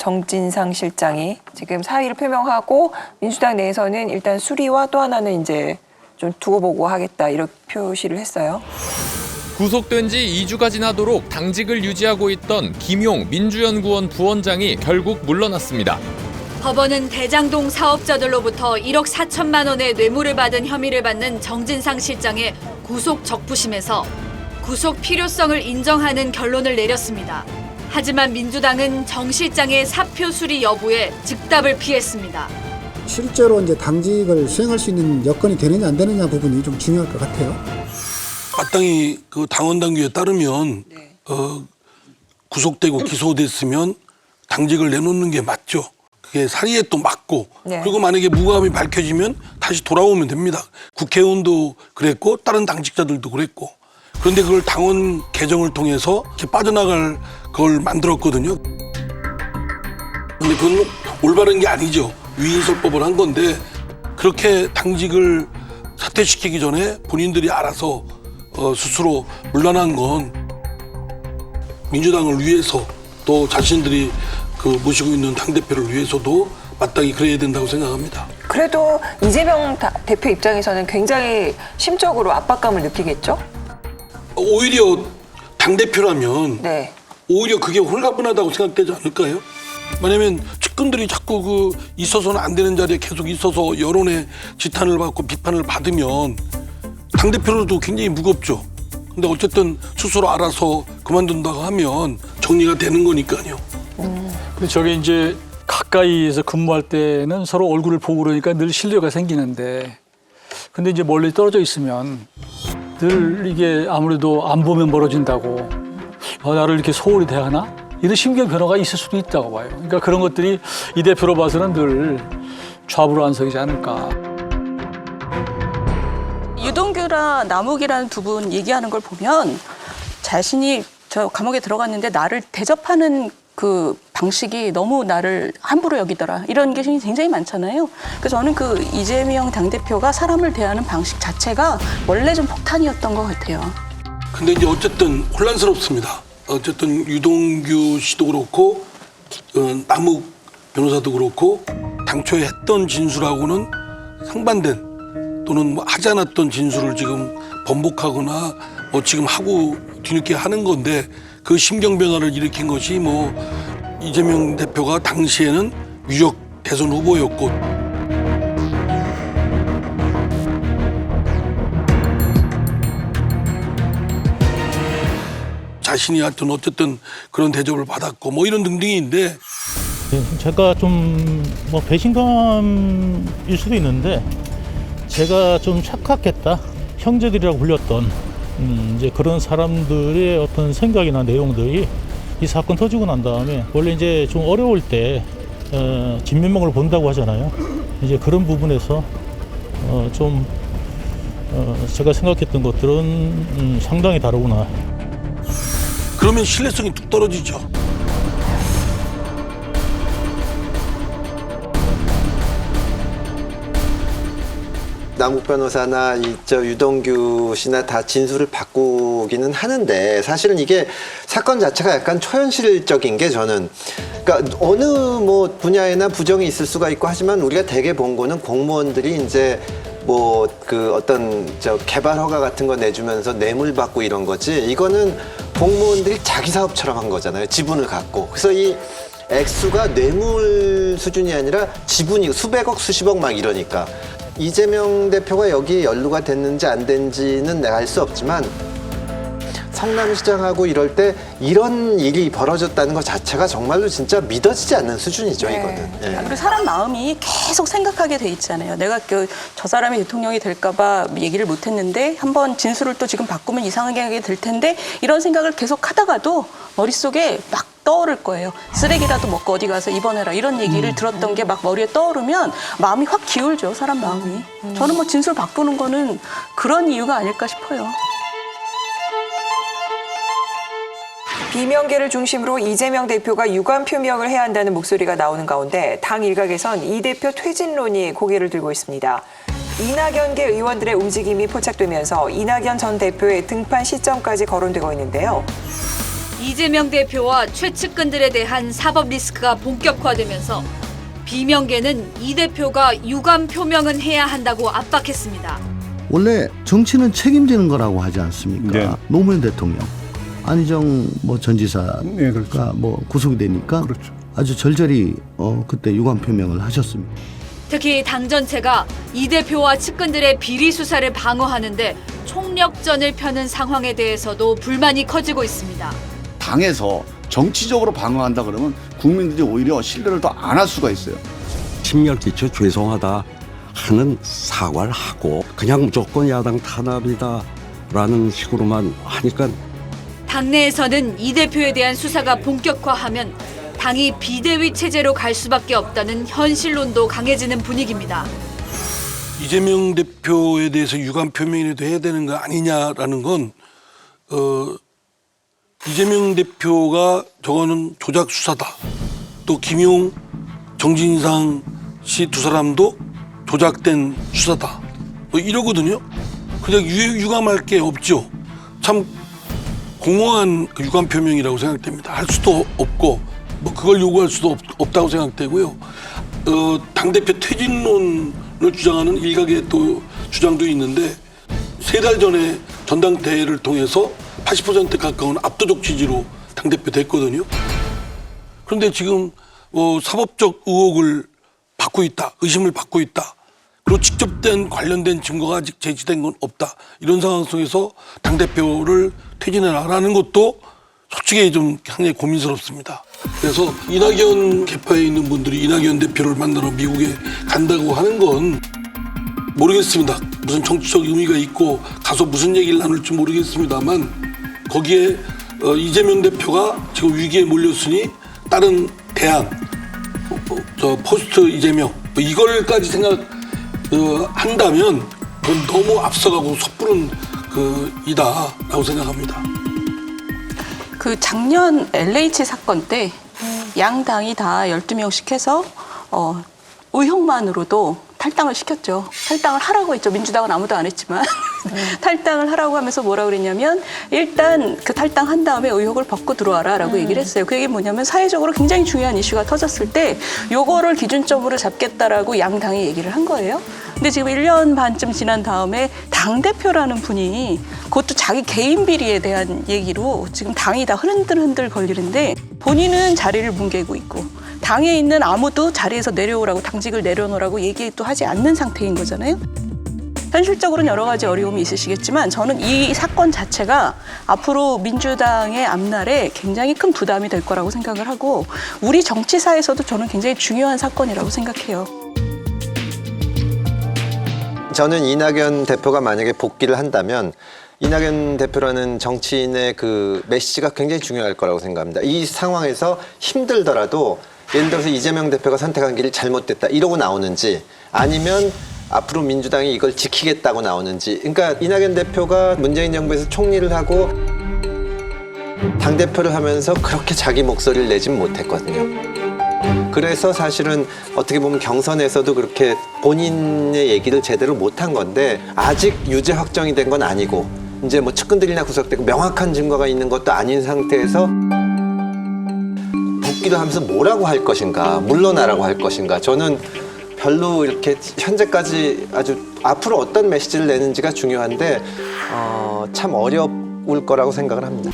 정진상 실장이 지금 사의를 표명하고 민주당 내에서는 일단 수리와 또 하나는 이제 좀 두고 보고 하겠다 이렇게 표시를 했어요. 구속된 지 2주가 지나도록 당직을 유지하고 있던 김용 민주연구원 부원장이 결국 물러났습니다. 법원은 대장동 사업자들로부터 1억 4천만 원의 뇌물을 받은 혐의를 받는 정진상 실장의 구속 적부심에서 구속 필요성을 인정하는 결론을 내렸습니다. 하지만 민주당은 정 실장의 사표 수리 여부에 즉답을 피했습니다. 실제로 이제 당직을 수행할 수 있는 여건이 되느냐 안 되느냐 부분이 좀 중요할 것 같아요. 마땅히 그 당원 당규에 따르면 구속되고 기소됐으면 당직을 내놓는 게 맞죠. 그게 사리에 또 맞고 그리고 만약에 무고함이 밝혀지면 다시 돌아오면 됩니다. 국회의원도 그랬고 다른 당직자들도 그랬고. 그런데 그걸 당원 개정을 통해서 이렇게 빠져나갈 걸 만들었거든요. 근데 그건 올바른 게 아니죠. 위인설법을 한 건데 그렇게 당직을 사퇴시키기 전에 본인들이 알아서 스스로 물러난 건 민주당을 위해서 또 자신들이 모시고 있는 당대표를 위해서도 마땅히 그래야 된다고 생각합니다. 그래도 이재명 대표 입장에서는 굉장히 심적으로 압박감을 느끼겠죠? 오히려 당대표라면 오히려 그게 홀가분하다고 생각되지 않을까요? 왜냐하면 측근들이 자꾸 있어서는 안 되는 자리에 계속 있어서 여론의 지탄을 받고 비판을 받으면 당대표로도 굉장히 무겁죠. 근데 어쨌든 스스로 알아서 그만둔다고 하면 정리가 되는 거니까요. 근데 저게 이제 가까이에서 근무할 때는 서로 얼굴을 보고 그러니까 늘 신뢰가 생기는데 근데 이제 멀리 떨어져 있으면 늘 이게 아무래도 안 보면 멀어진다고 나를 이렇게 소홀히 대하나? 이런 심경 변화가 있을 수도 있다고 봐요. 그러니까 그런 것들이 이 대표로 봐서는 늘 좌불안석이지 않을까. 유동규랑 남욱이라는 두 분 얘기하는 걸 보면 자신이 저 감옥에 들어갔는데 나를 대접하는 그 방식이 너무 나를 함부로 여기더라. 이런 게 굉장히 많잖아요. 그래서 저는 그 이재명 당대표가 사람을 대하는 방식 자체가 원래 좀 폭탄이었던 것 같아요. 근데 이제 어쨌든 혼란스럽습니다. 어쨌든 유동규 씨도 그렇고 남욱 변호사도 그렇고 당초에 했던 진술하고는 상반된 또는 하지 않았던 진술을 지금 번복하거나 지금 하고 뒤늦게 하는 건데 그 심경 변화를 일으킨 것이 이재명 대표가 당시에는 유력 대선 후보였고 자신이 하여튼 어쨌든 그런 대접을 받았고 이런 등등인데 제가 좀 배신감일 수도 있는데 제가 좀 착각했다 형제들이라고 불렸던 이제 그런 사람들의 어떤 생각이나 내용들이 이 사건 터지고 난 다음에 원래 이제 좀 어려울 때 진면목을 본다고 하잖아요. 이제 그런 부분에서 좀 제가 생각했던 것들은 상당히 다르구나. 그러면 신뢰성이 뚝 떨어지죠. 남욱 변호사나 유동규 씨나 다 진술을 바꾸기는 하는데 사실은 이게 사건 자체가 약간 초현실적인 게 저는 그러니까 어느 분야에나 부정이 있을 수가 있고 하지만 우리가 대개 본 거는 공무원들이 이제 어떤 개발 허가 같은 거 내주면서 뇌물 받고 이런 거지 이거는 공무원들이 자기 사업처럼 한 거잖아요. 지분을 갖고. 그래서 이 액수가 뇌물 수준이 아니라 지분이 수백억 수십억 막 이러니까 이재명 대표가 여기에 연루가 됐는지 안 된지는 내가 알 수 없지만 성남시장하고 이럴 때 이런 일이 벌어졌다는 것 자체가 정말로 진짜 믿어지지 않는 수준이죠, 이거는. 예. 그리고 사람 마음이 계속 생각하게 돼 있잖아요. 내가 저 사람이 대통령이 될까 봐 얘기를 못 했는데 한번 진술을 또 지금 바꾸면 이상하게 하게 될 텐데 이런 생각을 계속 하다가도 머릿속에 막 떠오를 거예요. 쓰레기라도 먹고 어디 가서 입원해라 이런 얘기를 들었던 게 막 머리에 떠오르면 마음이 확 기울죠, 사람 마음이. 저는 진술 바꾸는 거는 그런 이유가 아닐까 싶어요. 비명계를 중심으로 이재명 대표가 유감 표명을 해야 한다는 목소리가 나오는 가운데 당 일각에선 이 대표 퇴진론이 고개를 들고 있습니다. 이낙연계 의원들의 움직임이 포착되면서 이낙연 전 대표의 등판 시점까지 거론되고 있는데요. 이재명 대표와 최측근들에 대한 사법 리스크가 본격화되면서 비명계는 이 대표가 유감 표명은 해야 한다고 압박했습니다. 원래 정치는 책임지는 거라고 하지 않습니까? 네. 노무현 대통령, 안희정 전 지사가 네, 그렇죠. 구속이 되니까 그렇죠. 아주 절절히 그때 유감 표명을 하셨습니다. 특히 당 전체가 이 대표와 측근들의 비리 수사를 방어하는데 총력전을 펴는 상황에 대해서도 불만이 커지고 있습니다. 당에서 정치적으로 방어한다 그러면 국민들이 오히려 신뢰를 더 안 할 수가 있어요. 심려 끼쳐 죄송하다 하는 사과를 하고 그냥 무조건 야당 탄압이다라는 식으로만 하니까 당내에서는 이 대표에 대한 수사가 본격화하면 당이 비대위 체제로 갈 수밖에 없다는 현실론도 강해지는 분위기입니다. 이재명 대표에 대해서 유감 표명이라도 해야 되는 거 아니냐라는 건 이재명 대표가 저거는 조작 수사다. 또 김용, 정진상 씨 두 사람도 조작된 수사다. 뭐 이러거든요. 그냥 유감할 게 없죠. 참 공허한 유감 표명이라고 생각됩니다. 할 수도 없고 뭐 그걸 요구할 수도 없다고 생각되고요. 당대표 퇴진론을 주장하는 일각의 또 주장도 있는데 3달 전에 전당대회를 통해서 80% 가까운 압도적 지지로 당대표 됐거든요. 그런데 지금 사법적 의혹을 받고 있다, 의심을 받고 있다. 그리고 직접된 관련된 증거가 아직 제시된 건 없다. 이런 상황 속에서 당대표를 퇴진해라라는 것도 솔직히 좀 상당히 고민스럽습니다. 그래서 이낙연 계파에 있는 분들이 이낙연 대표를 만나러 미국에 간다고 하는 건 모르겠습니다. 무슨 정치적 의미가 있고 가서 무슨 얘기를 나눌지 모르겠습니다만 거기에 이재명 대표가 지금 위기에 몰렸으니 다른 대안, 포스트 이재명 이걸까지 생각한다면 그건 너무 앞서가고 섣부른 이다라고 생각합니다. 그 작년 LH 사건 때 양당이 다 12명씩 해서 의혹만으로도 탈당을 시켰죠. 탈당을 하라고 했죠. 민주당은 아무도 안 했지만 탈당을 하라고 하면서 뭐라 그랬냐면 일단 그 탈당한 다음에 의혹을 벗고 들어와라라고 얘기를 했어요. 그 얘기 뭐냐면 사회적으로 굉장히 중요한 이슈가 터졌을 때 요거를 기준점으로 잡겠다라고 양당이 얘기를 한 거예요. 근데 지금 1년 반쯤 지난 다음에 당대표라는 분이 그것도 자기 개인 비리에 대한 얘기로 지금 당이 다 흔들흔들 걸리는데 본인은 자리를 뭉개고 있고 당에 있는 아무도 자리에서 내려오라고 당직을 내려놓으라고 얘기도 하지 않는 상태인 거잖아요. 현실적으로는 여러 가지 어려움이 있으시겠지만 저는 이 사건 자체가 앞으로 민주당의 앞날에 굉장히 큰 부담이 될 거라고 생각을 하고 우리 정치사에서도 저는 굉장히 중요한 사건이라고 생각해요. 저는 이낙연 대표가 만약에 복귀를 한다면 이낙연 대표라는 정치인의 그 메시지가 굉장히 중요할 거라고 생각합니다. 이 상황에서 힘들더라도 예를 들어서 이재명 대표가 선택한 길이 잘못됐다 이러고 나오는지 아니면 앞으로 민주당이 이걸 지키겠다고 나오는지 그러니까 이낙연 대표가 문재인 정부에서 총리를 하고 당대표를 하면서 그렇게 자기 목소리를 내진 못했거든요. 그래서 사실은 어떻게 보면 경선에서도 그렇게 본인의 얘기를 제대로 못한 건데 아직 유죄 확정이 된 건 아니고 이제 뭐 측근들이나 구속되고 명확한 증거가 있는 것도 아닌 상태에서 복귀를 하면서 뭐라고 할 것인가 물러나라고 할 것인가 저는 별로 이렇게 현재까지 아주 앞으로 어떤 메시지를 내는지가 중요한데 참 어려울 거라고 생각을 합니다.